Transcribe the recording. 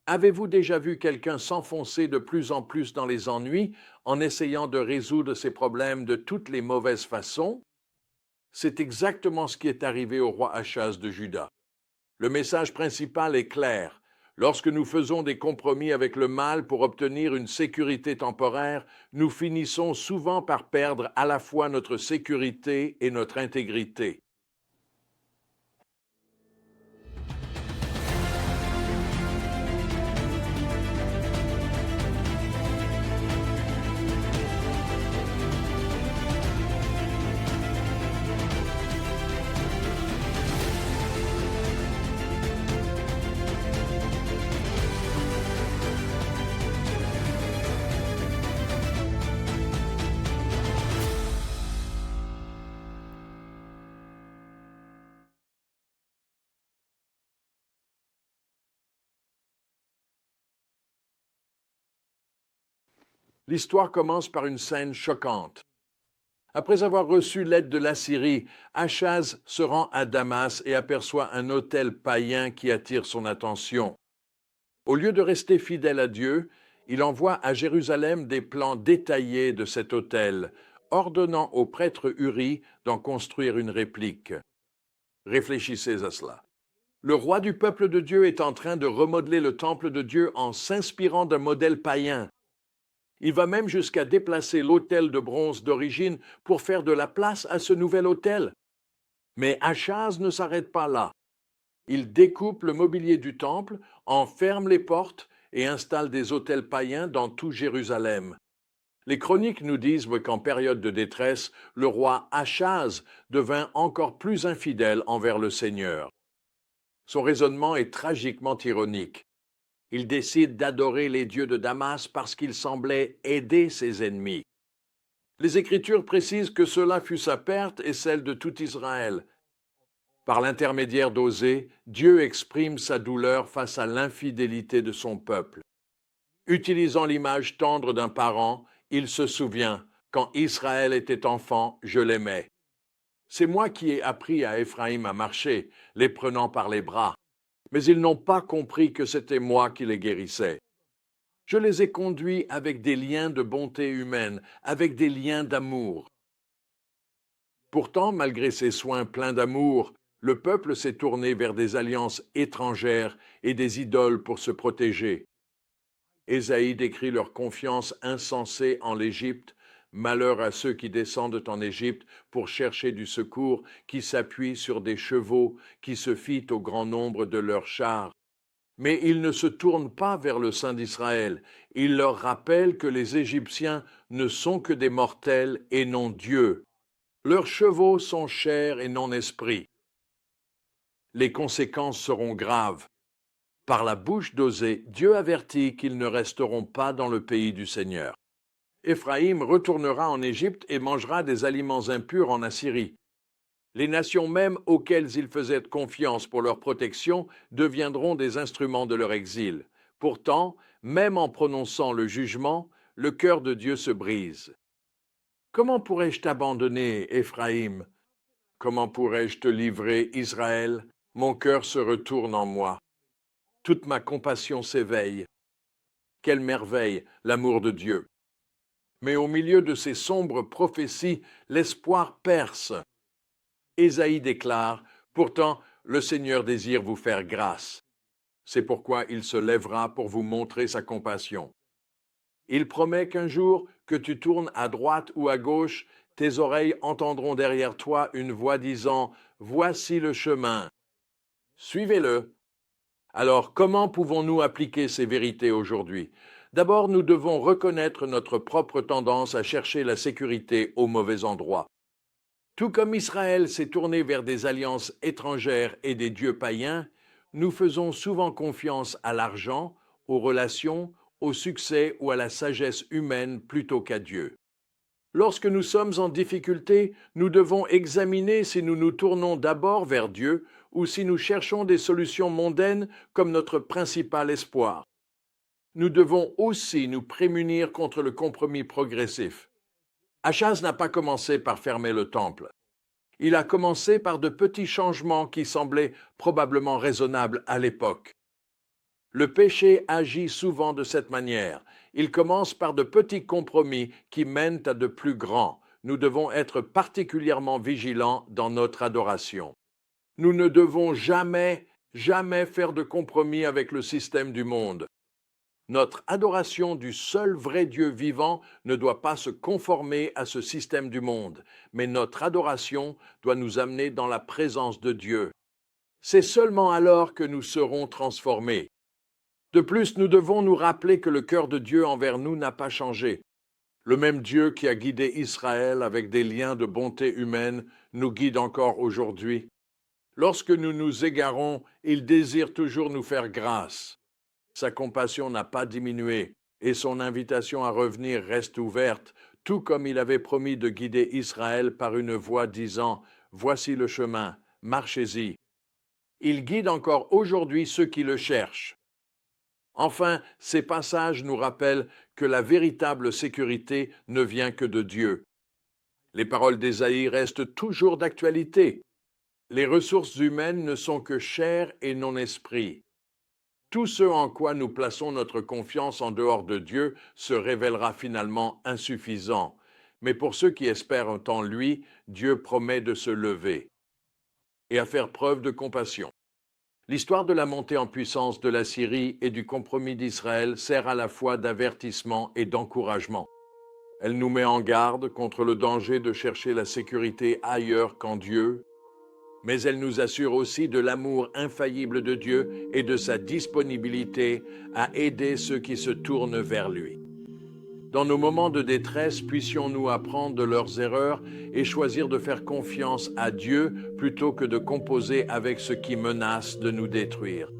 Avez-vous déjà vu quelqu'un s'enfoncer de plus en plus dans les ennuis en essayant de résoudre ses problèmes de toutes les mauvaises façons? C'est exactement ce qui est arrivé au roi Achaz de Juda. Le message principal est clair. Lorsque nous faisons des compromis avec le mal pour obtenir une sécurité temporaire, nous finissons souvent par perdre à la fois notre sécurité et notre intégrité. L'histoire commence par une scène choquante. Après avoir reçu l'aide de l'Assyrie, Achaz se rend à Damas et aperçoit un autel païen qui attire son attention. Au lieu de rester fidèle à Dieu, il envoie à Jérusalem des plans détaillés de cet autel, ordonnant au prêtre Uri d'en construire une réplique. Réfléchissez à cela. Le roi du peuple de Dieu est en train de remodeler le temple de Dieu en s'inspirant d'un modèle païen. Il va même jusqu'à déplacer l'autel de bronze d'origine pour faire de la place à ce nouvel autel. Mais Achaz ne s'arrête pas là. Il découpe le mobilier du temple, en ferme les portes et installe des autels païens dans tout Jérusalem. Les chroniques nous disent qu'en période de détresse, le roi Achaz devint encore plus infidèle envers le Seigneur. Son raisonnement est tragiquement ironique. Il décide d'adorer les dieux de Damas parce qu'il semblait aider ses ennemis. Les Écritures précisent que cela fut sa perte et celle de tout Israël. Par l'intermédiaire d'Osée, Dieu exprime sa douleur face à l'infidélité de son peuple. Utilisant l'image tendre d'un parent, il se souvient, quand Israël était enfant, je l'aimais. C'est moi qui ai appris à Éphraïm à marcher, les prenant par les bras. Mais ils n'ont pas compris que c'était moi qui les guérissais. Je les ai conduits avec des liens de bonté humaine, avec des liens d'amour. Pourtant, malgré ces soins pleins d'amour, le peuple s'est tourné vers des alliances étrangères et des idoles pour se protéger. Ésaïe décrit leur confiance insensée en l'Égypte. Malheur à ceux qui descendent en Égypte pour chercher du secours, qui s'appuient sur des chevaux, qui se fient au grand nombre de leurs chars. Mais ils ne se tournent pas vers le Saint d'Israël. Il leur rappelle que les Égyptiens ne sont que des mortels et non Dieu. Leurs chevaux sont chair et non esprit. Les conséquences seront graves. Par la bouche d'Osée, Dieu avertit qu'ils ne resteront pas dans le pays du Seigneur. Éphraïm retournera en Égypte et mangera des aliments impurs en Assyrie. Les nations mêmes auxquelles ils faisaient confiance pour leur protection deviendront des instruments de leur exil. Pourtant, même en prononçant le jugement, le cœur de Dieu se brise. Comment pourrais-je t'abandonner, Éphraïm? Comment pourrais-je te livrer, Israël? Mon cœur se retourne en moi. Toute ma compassion s'éveille. Quelle merveille, l'amour de Dieu! Mais au milieu de ces sombres prophéties, l'espoir perce. Ésaïe déclare, pourtant, le Seigneur désire vous faire grâce. C'est pourquoi il se lèvera pour vous montrer sa compassion. Il promet qu'un jour que tu tournes à droite ou à gauche, tes oreilles entendront derrière toi une voix disant « Voici le chemin. Suivez-le. » Alors, comment pouvons-nous appliquer ces vérités aujourd'hui? D'abord, nous devons reconnaître notre propre tendance à chercher la sécurité au mauvais endroit. Tout comme Israël s'est tourné vers des alliances étrangères et des dieux païens, nous faisons souvent confiance à l'argent, aux relations, au succès ou à la sagesse humaine plutôt qu'à Dieu. Lorsque nous sommes en difficulté, nous devons examiner si nous nous tournons d'abord vers Dieu ou si nous cherchons des solutions mondaines comme notre principal espoir. Nous devons aussi nous prémunir contre le compromis progressif. Achaz n'a pas commencé par fermer le temple. Il a commencé par de petits changements qui semblaient probablement raisonnables à l'époque. Le péché agit souvent de cette manière. Il commence par de petits compromis qui mènent à de plus grands. Nous devons être particulièrement vigilants dans notre adoration. Nous ne devons jamais faire de compromis avec le système du monde. Notre adoration du seul vrai Dieu vivant ne doit pas se conformer à ce système du monde, mais notre adoration doit nous amener dans la présence de Dieu. C'est seulement alors que nous serons transformés. De plus, nous devons nous rappeler que le cœur de Dieu envers nous n'a pas changé. Le même Dieu qui a guidé Israël avec des liens de bonté humaine nous guide encore aujourd'hui. Lorsque nous nous égarons, il désire toujours nous faire grâce. Sa compassion n'a pas diminué et son invitation à revenir reste ouverte, tout comme il avait promis de guider Israël par une voix disant « Voici le chemin, marchez-y ». Il guide encore aujourd'hui ceux qui le cherchent. Enfin, ces passages nous rappellent que la véritable sécurité ne vient que de Dieu. Les paroles d'Ésaïe restent toujours d'actualité. Les ressources humaines ne sont que chair et non esprit. Tout ce en quoi nous plaçons notre confiance en dehors de Dieu se révélera finalement insuffisant. Mais pour ceux qui espèrent en lui, Dieu promet de se lever et à faire preuve de compassion. L'histoire de la montée en puissance de la Syrie et du compromis d'Israël sert à la fois d'avertissement et d'encouragement. Elle nous met en garde contre le danger de chercher la sécurité ailleurs qu'en Dieu, mais elle nous assure aussi de l'amour infaillible de Dieu et de sa disponibilité à aider ceux qui se tournent vers lui. Dans nos moments de détresse, puissions-nous apprendre de leurs erreurs et choisir de faire confiance à Dieu plutôt que de composer avec ce qui menace de nous détruire.